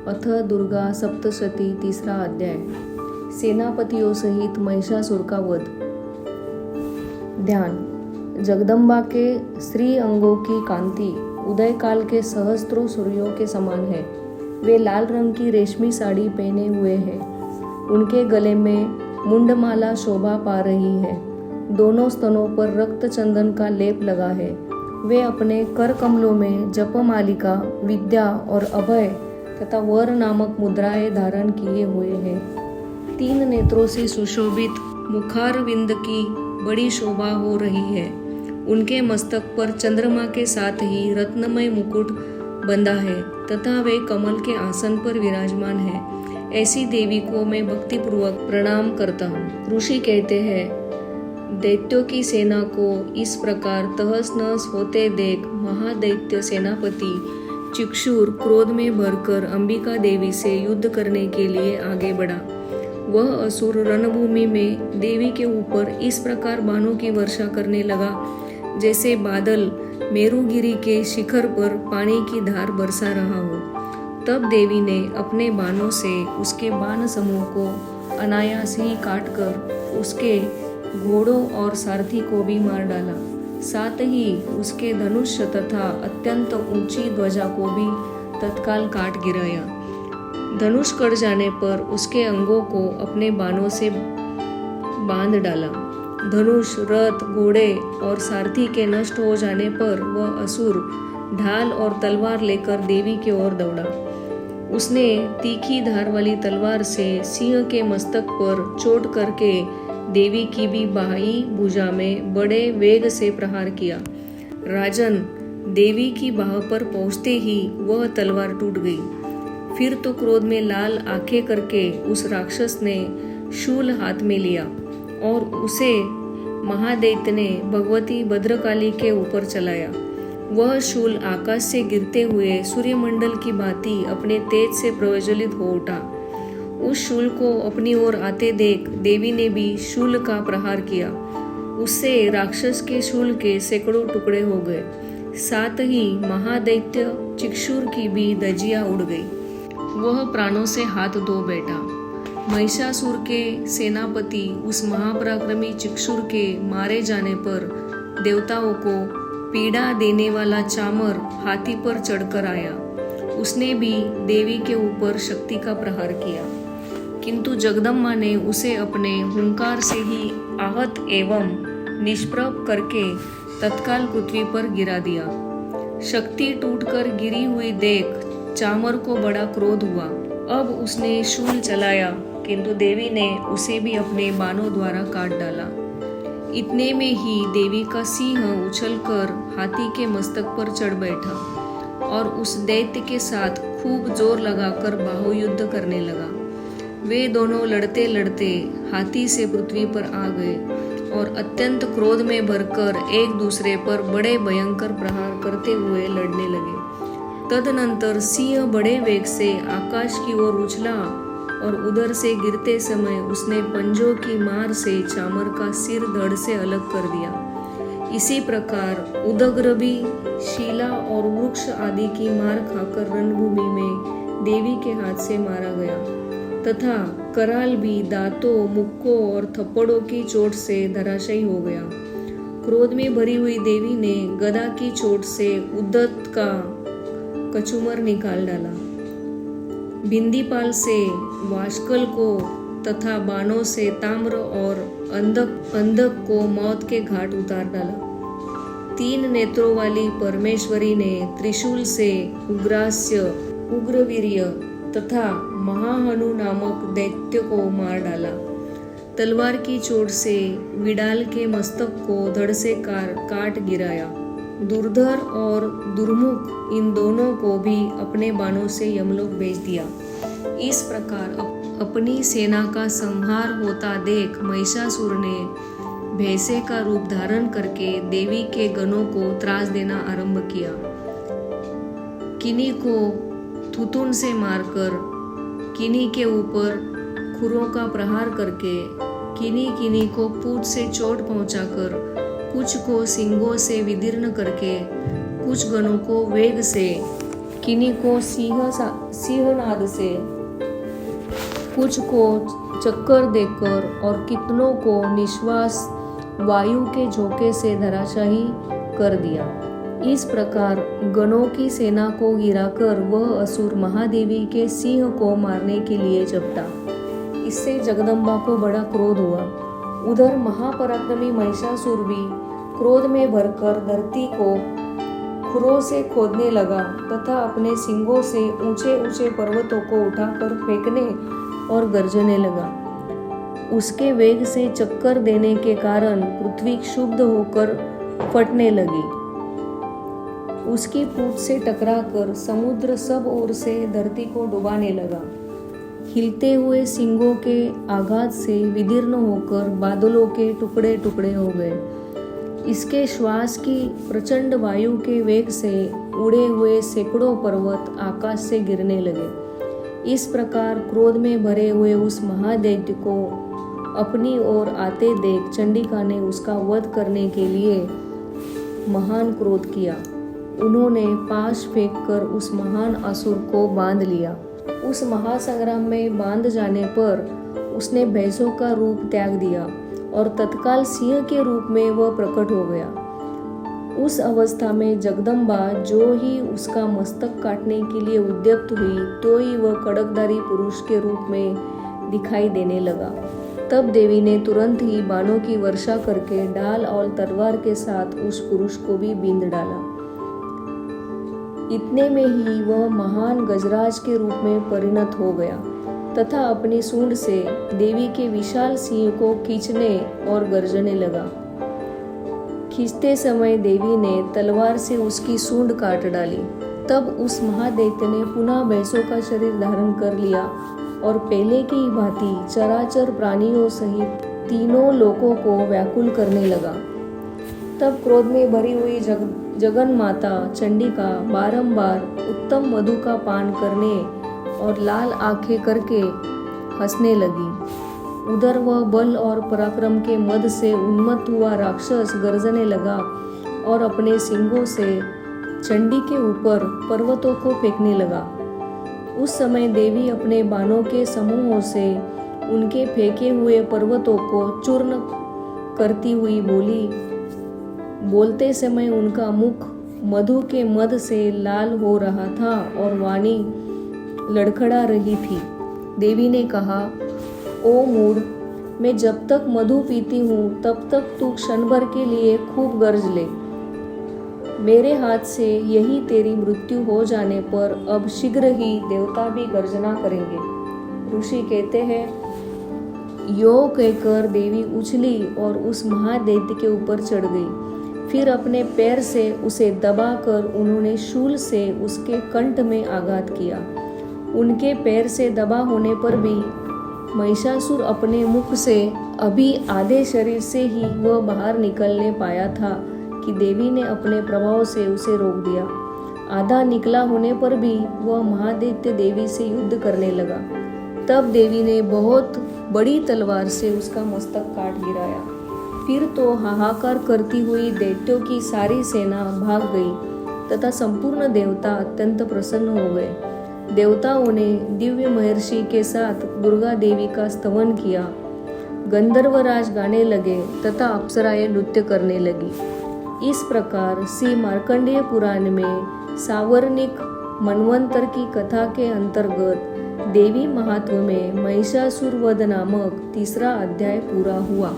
अथ दुर्गा सप्तशती तीसरा अध्याय। सेनापतियों सहित महिषासुर का वध। ध्यान। जगदम्बा के श्री अंगों की कांति उदय काल के सहस्त्रों सूर्यों के समान है। वे लाल रंग की रेशमी साड़ी पहने हुए हैं। उनके गले में मुंडमाला शोभा पा रही है। दोनों स्तनों पर रक्त चंदन का लेप लगा है। वे अपने कर कमलों में जपमालिका, विद्या और अभय तथा वर नामक मुद्राएं धारण किए हुए हैं। 3 नेत्रों से सुशोभित मुखारविंद की बड़ी शोभा हो रही है। उनके मस्तक पर चंद्रमा के साथ ही रत्नमय मुकुट बंधा है तथा वे कमल के आसन पर विराजमान है। ऐसी देवी को मैं भक्तिपूर्वक प्रणाम करता हूँ। ऋषि कहते हैं, दैत्यों की सेना को इस प्रकार तहस नहस होते देख महादैत्य सेनापति चिक्षुर क्रोध में भरकर अंबिका देवी से युद्ध करने के लिए आगे बढ़ा। वह असुर रणभूमि में देवी के ऊपर इस प्रकार बाणों की वर्षा करने लगा जैसे बादल मेरुगिरी के शिखर पर पानी की धार बरसा रहा हो। तब देवी ने अपने बाणों से उसके बाण समूह को अनायास ही काटकर उसके घोड़ों और सारथी को भी मार डाला। साथ ही उसके धनुष तथा अत्यंत ऊंची ध्वजा को भी तत्काल काट गिराया। धनुष कट जाने पर उसके अंगों को अपने बाणों से बांध डाला। धनुष, रथ, घोड़े और सारथी के नष्ट हो जाने पर वह असुर ढाल और तलवार लेकर देवी की ओर दौड़ा। उसने तीखी धार वाली तलवार से सिंह के मस्तक पर चोट करके देवी की भी बाई भुजा में बड़े वेग से प्रहार किया। राजन, देवी की बाह पर पहुंचते ही वह तलवार टूट गई। फिर तो क्रोध में लाल आंखें करके उस राक्षस ने शूल हाथ में लिया और उसे महादैत्य ने भगवती भद्रकाली के ऊपर चलाया। वह शूल आकाश से गिरते हुए सूर्यमंडल की भांति अपने तेज से प्रज्वलित हो उठा। उस शूल को अपनी ओर आते देख देवी ने भी शूल का प्रहार किया। उससे राक्षस के शूल के सैकड़ों टुकड़े हो गए। साथ ही महादैत्य चिक्षुर की भी धज्जियां उड़ गई। वह प्राणों से हाथ धो बैठा। महिषासुर के सेनापति उस महापराक्रमी चिक्षुर के मारे जाने पर देवताओं को पीड़ा देने वाला चामर हाथी पर चढ़कर आया। उसने भी देवी के ऊपर शक्ति का प्रहार किया, किंतु जगदम्बा ने उसे अपने हुंकार से ही आहत एवं निष्प्रभ करके तत्काल पृथ्वी पर गिरा दिया। शक्ति टूटकर गिरी हुई देख चामर को बड़ा क्रोध हुआ। अब उसने शूल चलाया, किंतु देवी ने उसे भी अपने बाणों द्वारा काट डाला। इतने में ही देवी का सिंह उछलकर हाथी के मस्तक पर चढ़ बैठा और उस दैत्य के साथ खूब जोर लगाकर बाहुयुद्ध करने लगा। वे दोनों लड़ते लड़ते हाथी से पृथ्वी पर आ गए और अत्यंत क्रोध में भरकर एक दूसरे पर बड़े भयंकर प्रहार करते हुए लड़ने लगे। तदनंतर सिंह बड़े वेग से आकाश की ओर उछला और उधर से गिरते समय उसने पंजों की मार से चामर का सिर धड़ से अलग कर दिया। इसी प्रकार उदग्र भी शीला और वृक्ष आदि की मार खाकर रणभूमि में देवी के हाथ से मारा गया तथा कराल भी दांतों, मुक्कों और थप्पड़ों की चोट से धराशायी हो गया। क्रोध में भरी हुई देवी ने गदा की चोट से उद्धत का कचूमर निकाल डाला। बिंदीपाल से वाशकल को तथा बाणों से ताम्र और अंधक को मौत के घाट उतार डाला। 3 नेत्रों वाली परमेश्वरी ने त्रिशूल से उग्रास्य, उग्रवीर्य तथा महाहनु नामक दैत्य को मार डाला। तलवार की चोट से विडाल के मस्तक को धड़ से काट गिराया। दुर्धर और दुर्मुख इन दोनों को भी अपने बाणों से यमलोक भेज दिया। इस प्रकार अपनी सेना का संहार होता देख महिषासुर ने भैंसे का रूप धारण करके देवी के गणों को त्रास देना आरंभ किया। किन्हीं को थुथुन से मारकर, किन्हीं के ऊपर खुरों का प्रहार करके, किन्हीं को पूंछ से चोट पहुंचाकर, कुछ को सींगों से विदीर्ण करके, कुछ गणों को वेग से किन्हीं को सिंहनाद से, कुछ को चक्कर देकर और कितनों को निश्वास वायु के झोंके से धराशायी कर दिया। इस प्रकार गणों की सेना को गिराकर वह असुर महादेवी के सिंह को मारने के लिए झपटा। इससे जगदम्बा को बड़ा क्रोध हुआ। उधर महापराक्रमी महिषासुर भी क्रोध में भरकर धरती को खुरों से खोदने लगा तथा अपने सिंगों से ऊंचे ऊंचे पर्वतों को उठाकर फेंकने और गरजने लगा। उसके वेग से चक्कर देने के कारण पृथ्वी क्षुब्ध होकर फटने लगी। उसकी पूंछ से टकराकर समुद्र सब ओर से धरती को डुबाने लगा। हिलते हुए सिंगों के आघात से विदीर्ण होकर बादलों के टुकड़े टुकड़े हो गए। इसके श्वास की प्रचंड वायु के वेग से उड़े हुए सैकड़ों पर्वत आकाश से गिरने लगे। इस प्रकार क्रोध में भरे हुए उस महादैत्य को अपनी ओर आते देख चंडिका ने उसका वध करने के लिए महान क्रोध किया। उन्होंने पाश फेंककर उस महान असुर को बांध लिया। उस महासंग्राम में बांध जाने पर उसने भैंसों का रूप त्याग दिया और तत्काल सिंह के रूप में वह प्रकट हो गया। उस अवस्था में जगदम्बा जो ही उसका मस्तक काटने के लिए उद्यत हुई तो ही वह कड़कधारी पुरुष के रूप में दिखाई देने लगा। तब देवी ने तुरंत ही बाणों की वर्षा करके ढाल और तलवार के साथ उस पुरुष को भी बींध डाला। इतने में ही वह महान गजराज के रूप में परिणत हो गया तथा अपनी सूंड से देवी के विशाल सिंह को खींचने और गर्जने लगा। खींचते समय देवी ने तलवार से उसकी सूंड काट डाली। तब उस महादैत्य ने पुनः भैंसों का शरीर धारण कर लिया और पहले की भांति चराचर प्राणियों सहित तीनों लोकों को व्याकुल करने लगा। तब क्रोध में भरी हुई जगन माता चंडिका बारंबार उत्तम मधु का पान करने और लाल आंखें करके हंसने लगी। उधर वह बल और पराक्रम के मद से उन्मत्त हुआ राक्षस गर्जने लगा और अपने सिंगों से चंडी के ऊपर पर्वतों को फेंकने लगा। उस समय देवी अपने बाणों के समूहों से उनके फेंके हुए पर्वतों को चूर्ण करती हुई बोली। बोलते समय उनका मुख मधु के मद से लाल हो रहा था और वाणी लड़खड़ा रही थी। देवी ने कहा, ओ मूढ़, मैं जब तक मधु पीती हूँ तब तक तू क्षण भर के लिए खूब गर्ज ले। मेरे हाथ से यही तेरी मृत्यु हो जाने पर अब शीघ्र ही देवता भी गर्जना करेंगे। ऋषि कहते हैं, यो कहकर देवी उछली और उस महादैत्य के ऊपर चढ़ गई। फिर अपने पैर से उसे दबाकर उन्होंने शूल से उसके कंठ में आघात किया। उनके पैर से दबा होने पर भी महिषासुर अपने मुख से अभी आधे शरीर से ही वह बाहर निकलने पाया था कि देवी ने अपने प्रभाव से उसे रोक दिया। आधा निकला होने पर भी वह महादैत्य देवी से युद्ध करने लगा। तब देवी ने बहुत बड़ी तलवार से उसका मस्तक काट गिराया। फिर तो हाहाकार करती हुई दैत्यों की सारी सेना भाग गई तथा संपूर्ण देवता अत्यंत प्रसन्न हो गए। देवताओं ने दिव्य महर्षि के साथ दुर्गा देवी का स्तवन किया। गंधर्वराज गाने लगे तथा अप्सराएं नृत्य करने लगी। इस प्रकार श्री मार्कंडेय पुराण में सावर्णिक मनवंतर की कथा के अंतर्गत देवी महात्म्य में महिषासुर वध नामक तीसरा अध्याय पूरा हुआ।